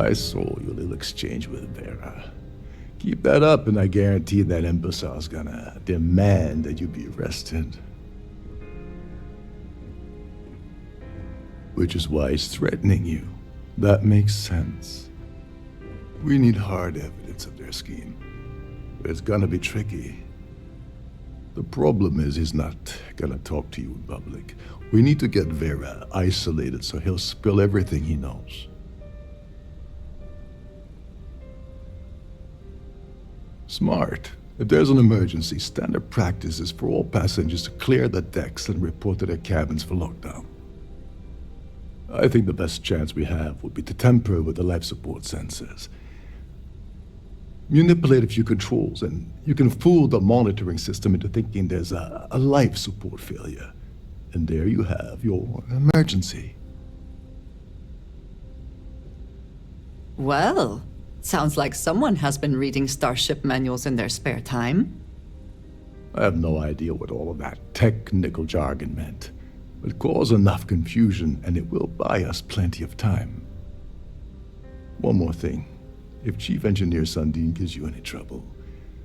I saw your little exchange with Vera. Keep that up and I guarantee that imbecile's gonna demand that you be arrested. Which is why he's threatening you. That makes sense. We need hard evidence of their scheme. But it's gonna be tricky. The problem is he's not gonna talk to you in public. We need to get Vera isolated so he'll spill everything he knows. Smart. If there's an emergency, standard practice is for all passengers to clear the decks and report to their cabins for lockdown. I think the best chance we have would be to tamper with the life support sensors. Manipulate a few controls, and you can fool the monitoring system into thinking there's a life support failure. And there you have your emergency. Well, sounds like someone has been reading Starship manuals in their spare time. I have no idea what all of that technical jargon meant. But cause enough confusion, and it will buy us plenty of time. One more thing. If Chief Engineer Sundin gives you any trouble,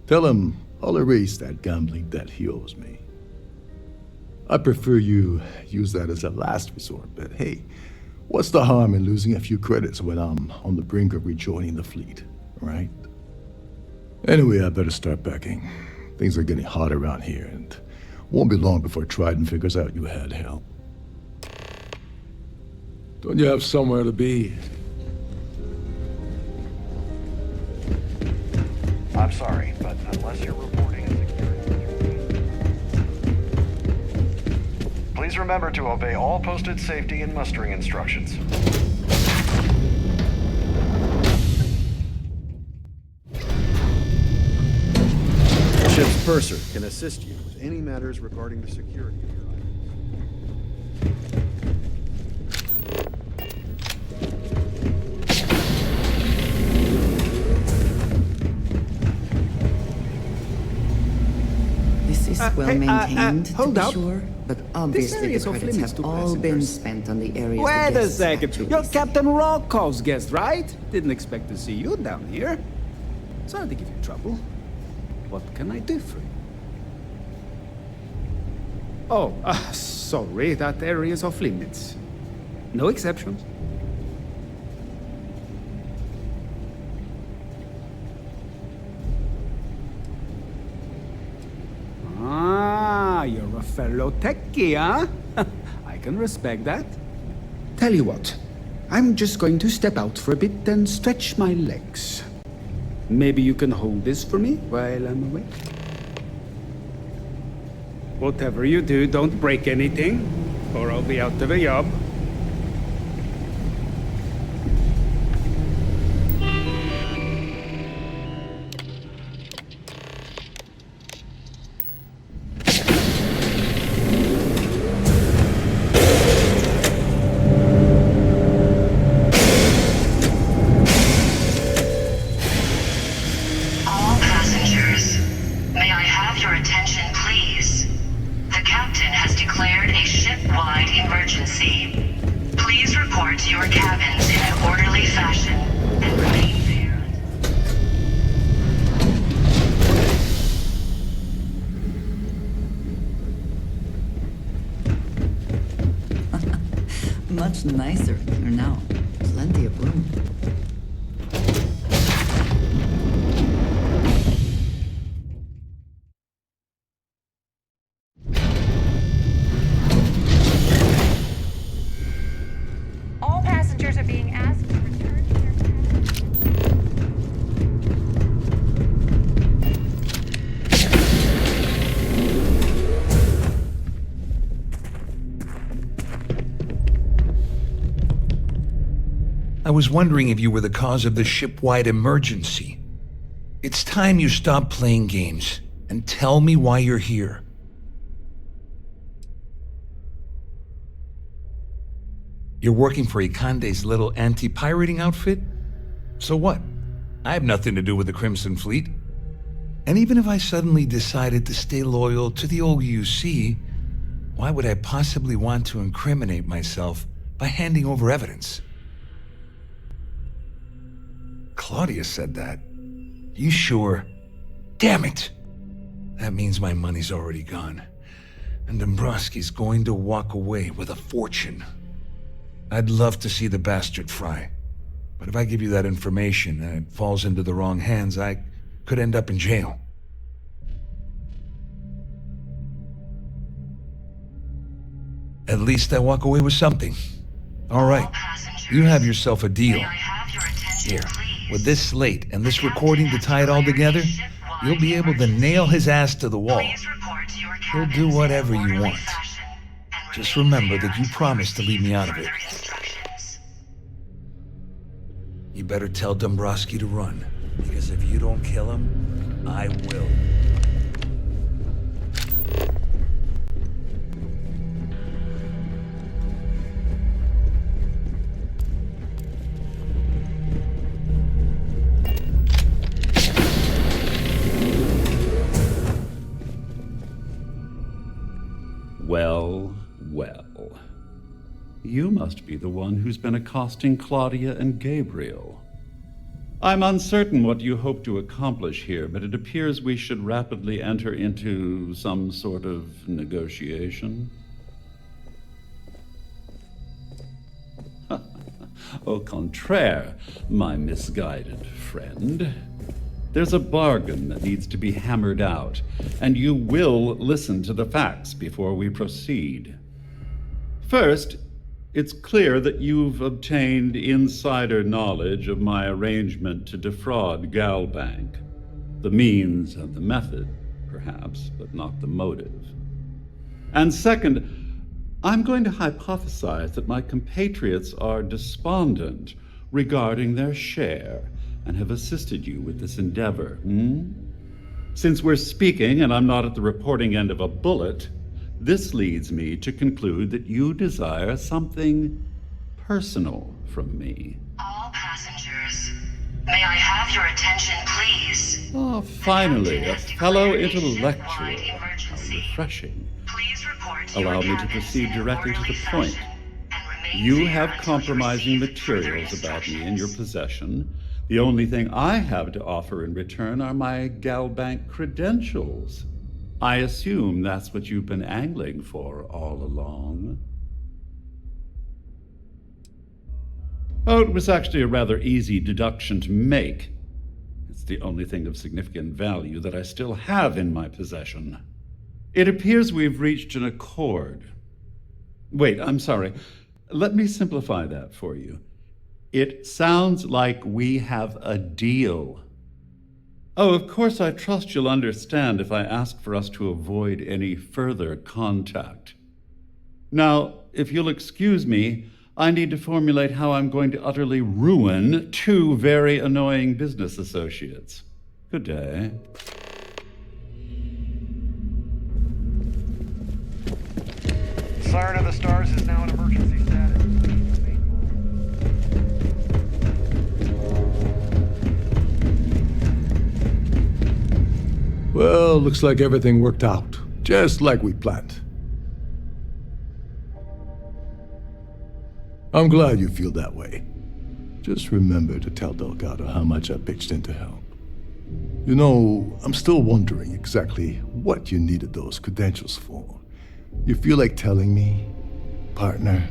tell him I'll erase that gambling debt he owes me. I prefer you use that as a last resort, but hey, what's the harm in losing a few credits when I'm on the brink of rejoining the fleet, right? Anyway, I better start packing. Things are getting hot around here, and won't be long before Trident figures out you had help. Don't you have somewhere to be? I'm sorry, but unless you're reporting a security... Please remember to obey all posted safety and mustering instructions. Ship's purser can assist you with any matters regarding the security of your items. This is well maintained, hold to up. be sure, but obviously area the is off credits limits have to all been passengers. spent on the areas Wait the a guests had second. to You're visit. Captain Rocko's guest, right? Didn't expect to see you down here. Sorry to give you trouble. What can I do for you? Oh, sorry. That area is off limits. No exceptions. Ah, you're a fellow techie, huh? I can respect that. Tell you what, I'm just going to step out for a bit and stretch my legs. Maybe you can hold this for me while I'm away? Whatever you do, don't break anything, or I'll be out of a job. All passengers, may I have your attention, please? The captain has declared a ship-wide emergency. Please report to your cabins in an orderly fashion and remain there. Much nicer here now. Plenty of room. All passengers are being asked to return to their cabins. I was wondering if you were the cause of the ship-wide emergency. It's time you stop playing games and tell me why you're here. You're working for Ikande's little anti-pirating outfit? So what? I have nothing to do with the Crimson Fleet. And even if I suddenly decided to stay loyal to the old UC, why would I possibly want to incriminate myself by handing over evidence? Claudia said that. You sure? Damn it! That means my money's already gone. And Dombrowski's going to walk away with a fortune. I'd love to see the bastard fry. But if I give you that information and it falls into the wrong hands, I could end up in jail. At least I walk away with something. All right, you have yourself a deal. Here, with this slate and this recording to tie it all together, you'll be able to nail his ass to the wall. He'll do whatever you want. Just remember that you promised to leave me out of it. You better tell Dombrowski to run, because if you don't kill him, I will. Well, well. You must be the one who's been accosting Claudia and Gabriel. I'm uncertain what you hope to accomplish here, but it appears we should rapidly enter into some sort of negotiation. Au contraire, my misguided friend. There's a bargain that needs to be hammered out, and you will listen to the facts before we proceed. First, it's clear that you've obtained insider knowledge of my arrangement to defraud Galbank. The means and the method, perhaps, but not the motive. And second, I'm going to hypothesize that my compatriots are despondent regarding their share and have assisted you with this endeavor. Since we're speaking and I'm not at the reporting end of a bullet, this leads me to conclude that you desire something personal from me. All passengers, may I have your attention, please? Oh, finally, a fellow intellectual. How refreshing. Please report to your Allow me to cabins proceed in an directly to orderly the point. fashion and remain You there have until you compromising receive further materials about me in your instructions. possession. The only thing I have to offer in return are my Galbank credentials. I assume that's what you've been angling for all along. Oh, it was actually a rather easy deduction to make. It's the only thing of significant value that I still have in my possession. It appears we've reached an accord. Wait, I'm sorry. Let me simplify that for you. It sounds like we have a deal. Oh, of course, I trust you'll understand if I ask for us to avoid any further contact. Now, if you'll excuse me, I need to formulate how I'm going to utterly ruin two very annoying business associates. Good day. Siren of the Stars is now in emergency status. Well, looks like everything worked out, just like we planned. I'm glad you feel that way. Just remember to tell Delgado how much I pitched in to help. You know, I'm still wondering exactly what you needed those credentials for. You feel like telling me, partner?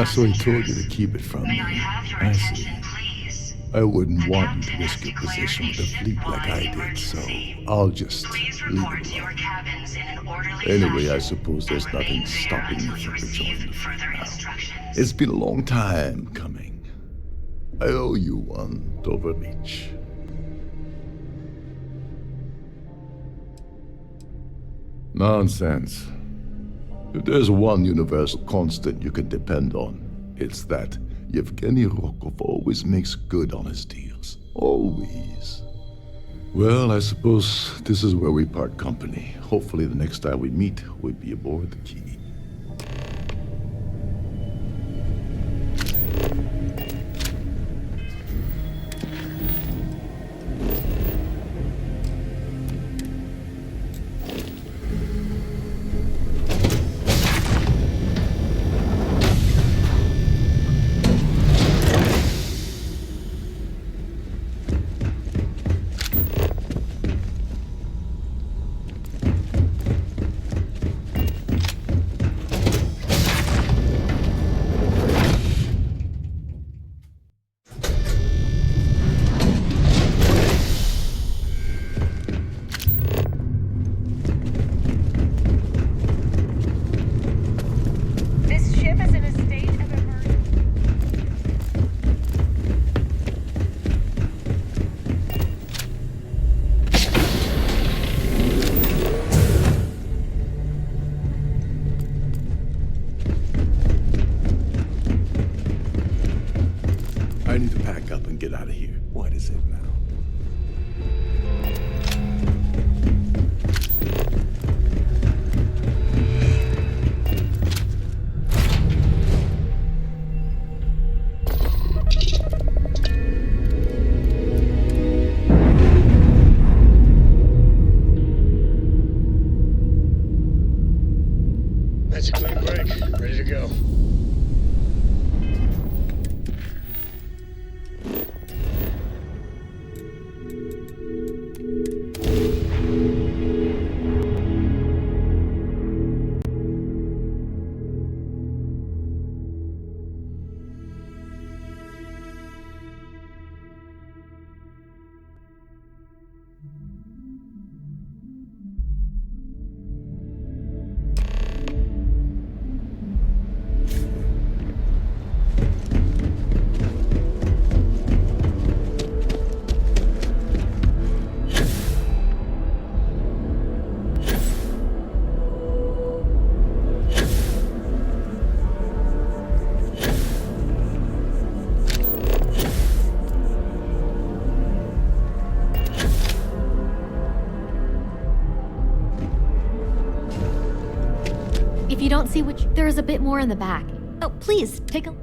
So he told you to keep it from me. May I have your I see. attention, please? I wouldn't The want you to captain risk has your declared position a with a fleet like I ship-wide did, so emergency. I'll just Please leave report it to your alone. cabins in an orderly Anyway, I fashion suppose there's and nothing remain there stopping until me you from receive rejoining the fleet further now. instructions. It's been a long time coming. I owe you one, Dover Beach. Nonsense. If there's one universal constant you can depend on, it's that Yevgeny Rokov always makes good on his deals. Always. Well, I suppose this is where we part company. Hopefully the next time we meet, we'll be aboard the Key. it now. That's a clean break. Ready to go. If you don't see which, there is a bit more in the back. Oh, please, take a...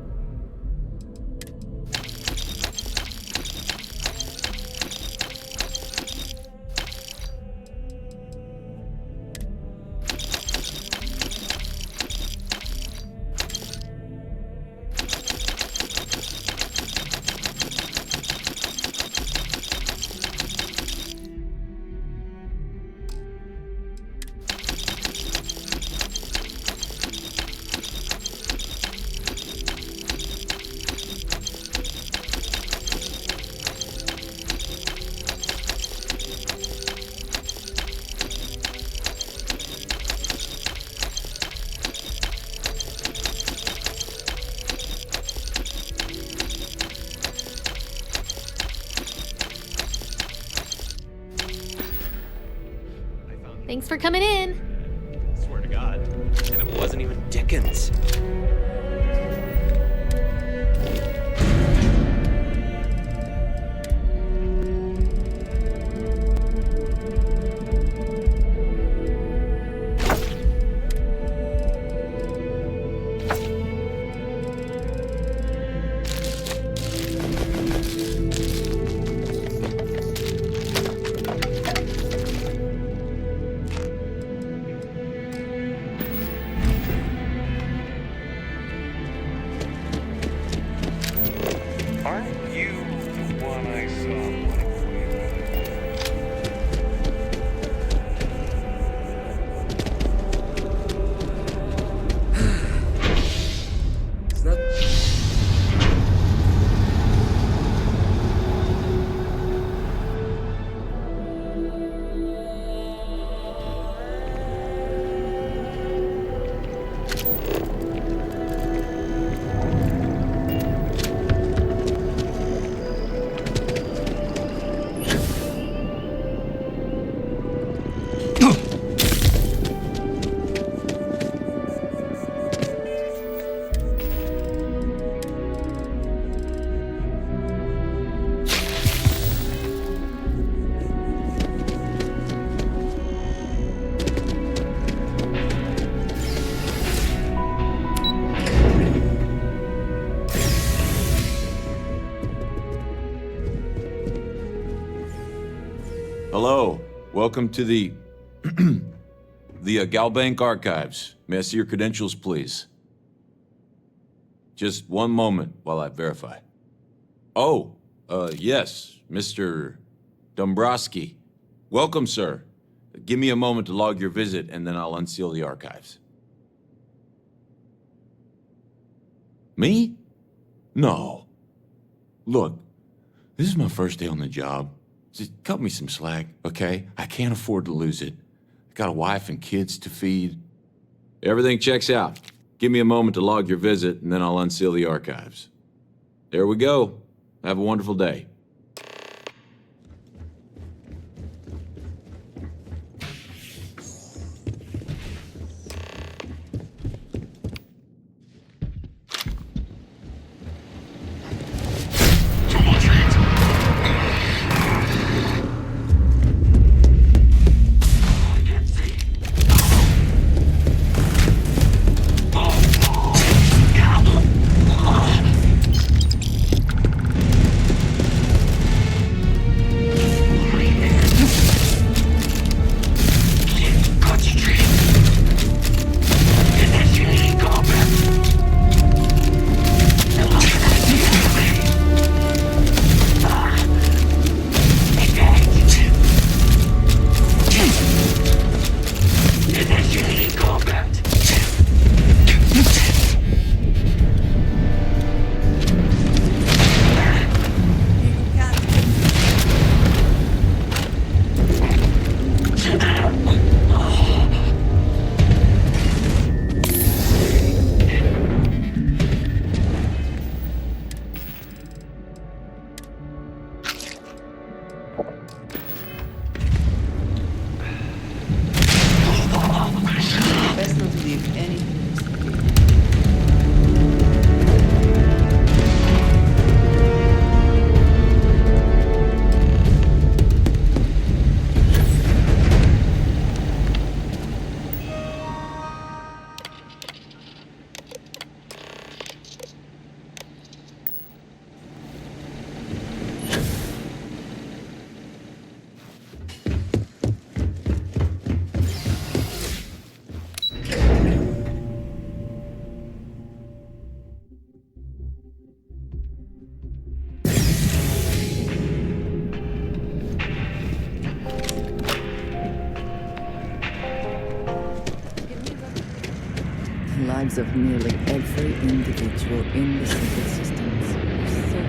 Thanks for coming in. Swear to God. And it wasn't even Dickens. Aren't you the one I saw playing Is that... Hello, welcome to the Galbank Archives. May I see your credentials, please? Just one moment while I verify. Oh, yes, Mr. Dombrowski. Welcome, sir. Give me a moment to log your visit, and then I'll unseal the archives. Me? No. Look, this is my first day on the job. Just cut me some slack, okay? I can't afford to lose it. I got a wife and kids to feed. Everything checks out. Give me a moment to log your visit, and then I'll unseal the archives. There we go. Have a wonderful day. think anything is forgiven. The lives of nearly every individual in the secret systems are so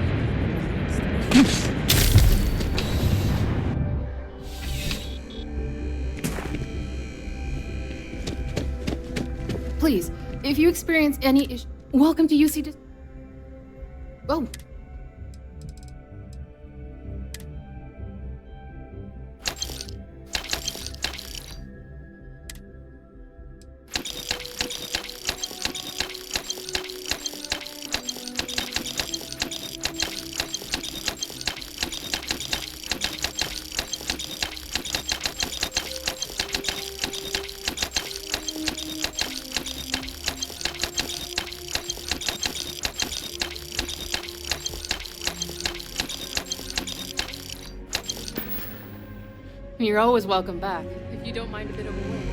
Please, if you experience any issue, welcome to UC. Oh. You're always welcome back, if you don't mind a bit of a wait.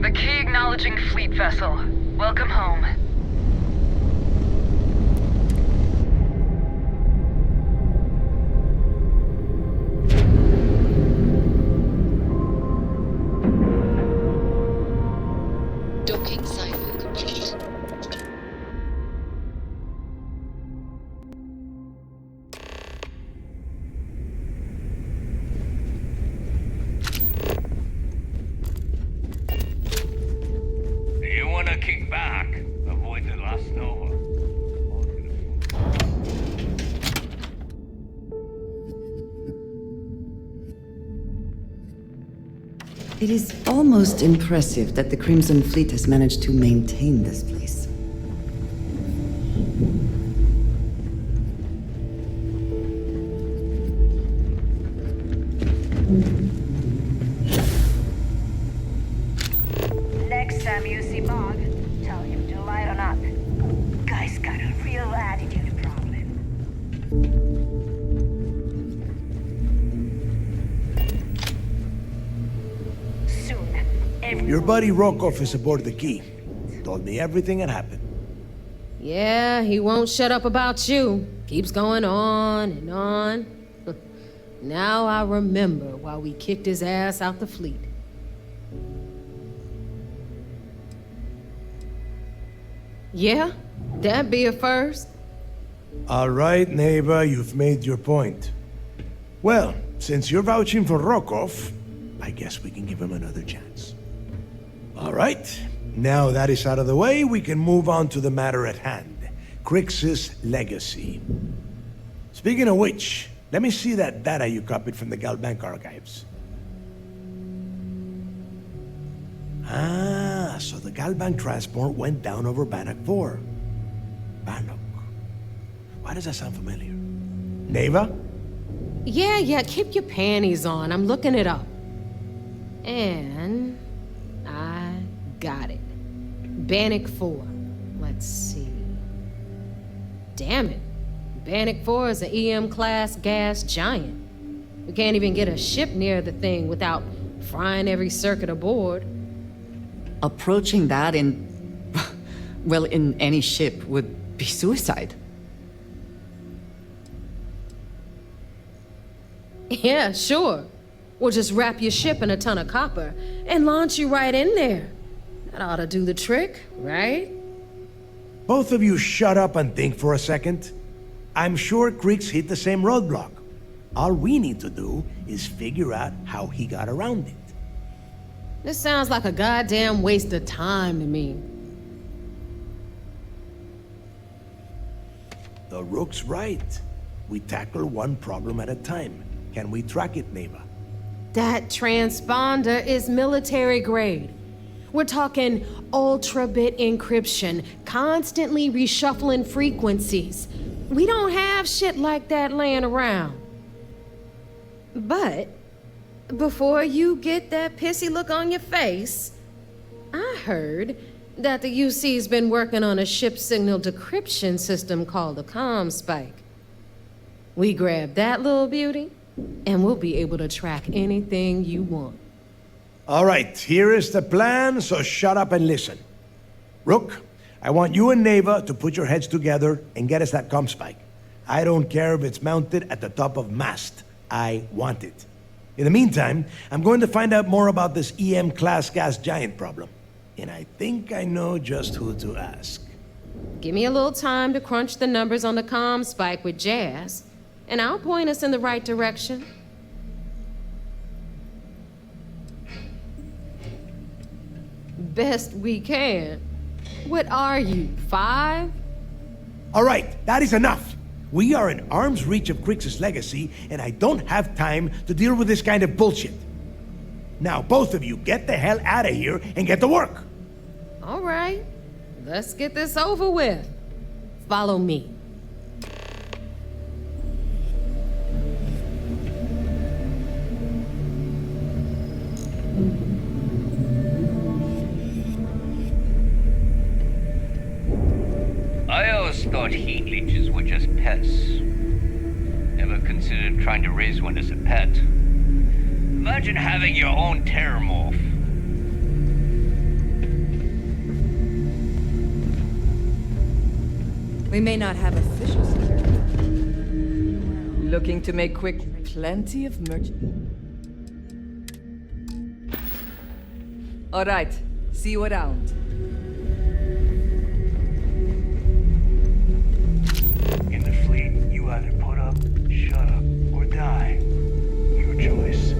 The key acknowledging fleet vessel. Welcome home. Docking cycle complete. You wanna kick back? Avoid the last Nova. It is almost impressive that the Crimson Fleet has managed to maintain this place. Next time you see Bog, tell him to lighten up. Guy's got a real Your buddy Rokov is aboard the Key. Told me everything that happened. Yeah, he won't shut up about you. Keeps going on and on. Now I remember why we kicked his ass out the fleet. Yeah, that'd be a first. All right, Neva, you've made your point. Well, since you're vouching for Rokov, I guess we can give him another chance. All right, now that is out of the way, we can move on to the matter at hand. Crix's legacy. Speaking of which, let me see that data you copied from the Galbank archives. Ah, so the Galbank transport went down over Bannock 4. Bannock. Why does that sound familiar? Neva? Yeah, keep your panties on. I'm looking it up. And I got it. Bannock 4. Let's see. Damn it. Bannock 4 is an EM-class gas giant. We can't even get a ship near the thing without frying every circuit aboard. Approaching that well, in any ship would be suicide. Yeah, sure. We'll just wrap your ship in a ton of copper and launch you right in there. That ought to do the trick, right? Both of you shut up and think for a second. I'm sure Crix hit the same roadblock. All we need to do is figure out how he got around it. This sounds like a goddamn waste of time to me. The Rook's right. We tackle one problem at a time. Can we track it, Neva? That transponder is military grade. We're talking ultra-bit encryption, constantly reshuffling frequencies. We don't have shit like that laying around. But before you get that pissy look on your face, I heard that the UC's been working on a ship signal decryption system called the ComSpike. We grab that little beauty, and we'll be able to track anything you want. All right, here is the plan, so shut up and listen. Rook, I want you and Neva to put your heads together and get us that ComSpike. I don't care if it's mounted at the top of mast. I want it. In the meantime, I'm going to find out more about this EM-class gas giant problem. And I think I know just who to ask. Give me a little time to crunch the numbers on the ComSpike with Jazz, and I'll point us in the right direction. Best we can. What are you, 5? All right, that is enough. We are in arm's reach of Crix's legacy, and I don't have time to deal with this kind of bullshit. Now, both of you, get the hell out of here and get to work. All right, let's get this over with. Follow me. I always thought heat leeches were just pests. Never considered trying to raise one as a pet. Imagine having your own terramorph. We may not have official security. Looking to make quick plenty of merch. All right, see you around. In the fleet, you either put up, shut up, or die. Your choice.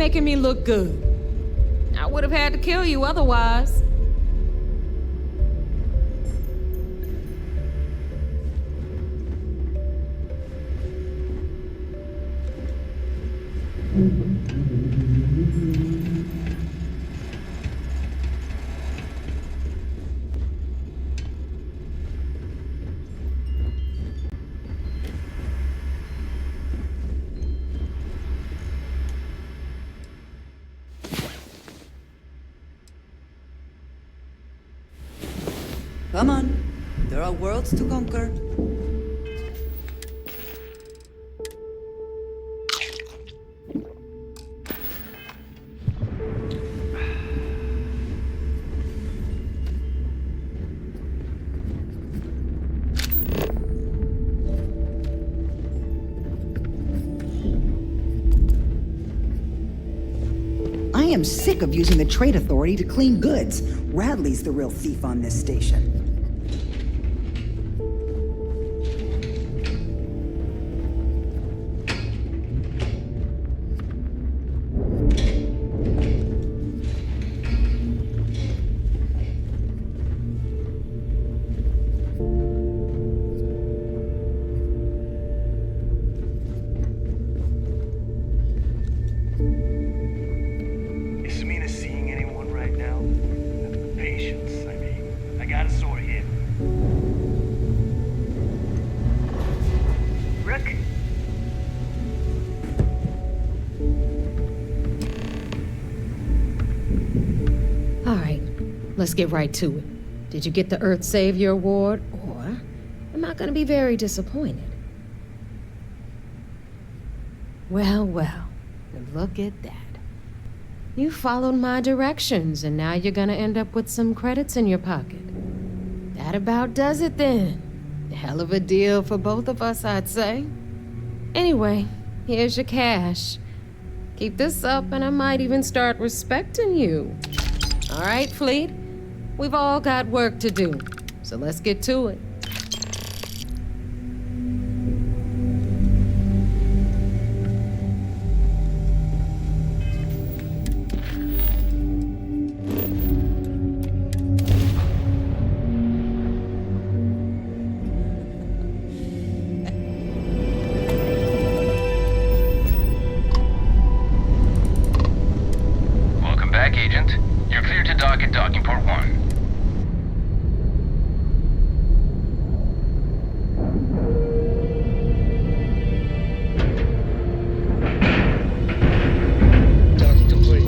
making me look good. I would have had to kill you otherwise. Come on. There are worlds to conquer. I am sick of using the trade authority to clean goods. Radley's the real thief on this station. Is Mina seeing anyone right now? Patience, I mean. I got a sore hip. Rick? All right, let's get right to it. Did you get the Earth Savior Award, or am I gonna be very disappointed? Well, look at that. You followed my directions, and now you're gonna end up with some credits in your pocket. That about does it then. Hell of a deal for both of us, I'd say. Anyway, here's your cash. Keep this up, and I might even start respecting you. All right, Fleet? We've all got work to do, so let's get to it. Welcome back, Agent. You're clear to dock at docking port 1. Docking complete.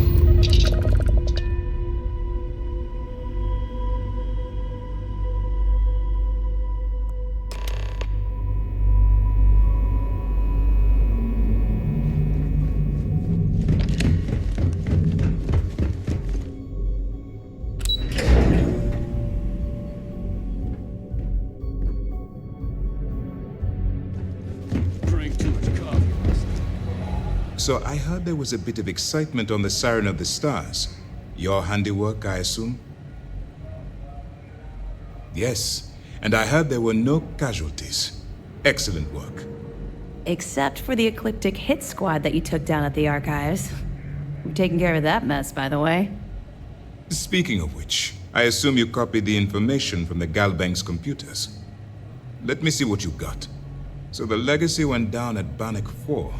So I heard there was a bit of excitement on the Siren of the Stars. Your handiwork, I assume? Yes, and I heard there were no casualties. Excellent work. Except for the ecliptic hit squad that you took down at the archives. We're taking care of that mess, by the way. Speaking of which, I assume you copied the information from the Galbank's computers. Let me see what you got. So the legacy went down at Bannock 4.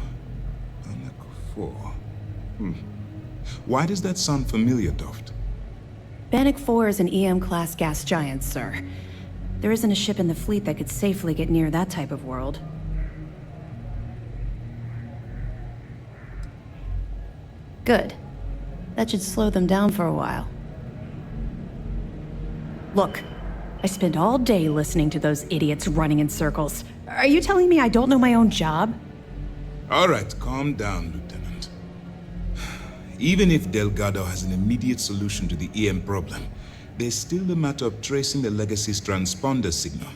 Bannock 4. Why does that sound familiar, Toft? Bannock 4 is an EM-class gas giant, sir. There isn't a ship in the fleet that could safely get near that type of world. Good. That should slow them down for a while. Look, I spent all day listening to those idiots running in circles. Are you telling me I don't know my own job? All right, calm down, Lieutenant. Even if Delgado has an immediate solution to the EM problem, there's still the matter of tracing the Legacy's transponder signal.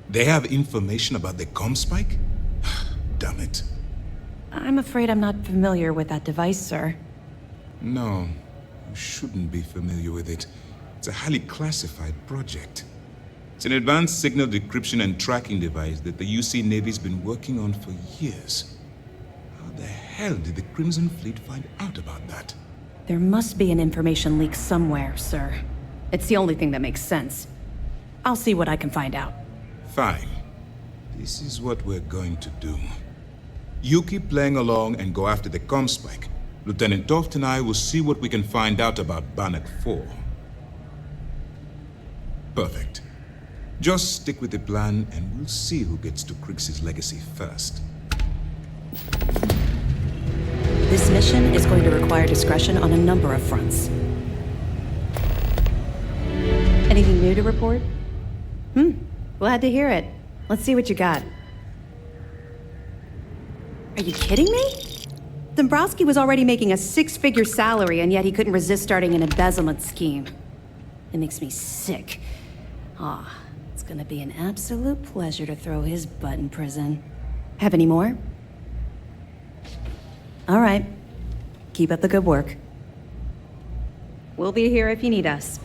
They have information about the comm spike? Damn it. I'm afraid I'm not familiar with that device, sir. No, you shouldn't be familiar with it. It's a highly classified project. It's an advanced signal decryption and tracking device that the UC Navy's been working on for years. How hell did the Crimson Fleet find out about that? There must be an information leak somewhere, sir. It's the only thing that makes sense. I'll see what I can find out. Fine. This is what we're going to do. You keep playing along and go after the Comspike. Lieutenant Toft and I will see what we can find out about Bannock 4. Perfect. Just stick with the plan and we'll see who gets to Krix's legacy first. This mission is going to require discretion on a number of fronts. Anything new to report? Glad to hear it. Let's see what you got. Are you kidding me? Dombrowski was already making a 6-figure salary, and yet he couldn't resist starting an embezzlement scheme. It makes me sick. It's gonna be an absolute pleasure to throw his butt in prison. Have any more? All right. Keep up the good work. We'll be here if you need us.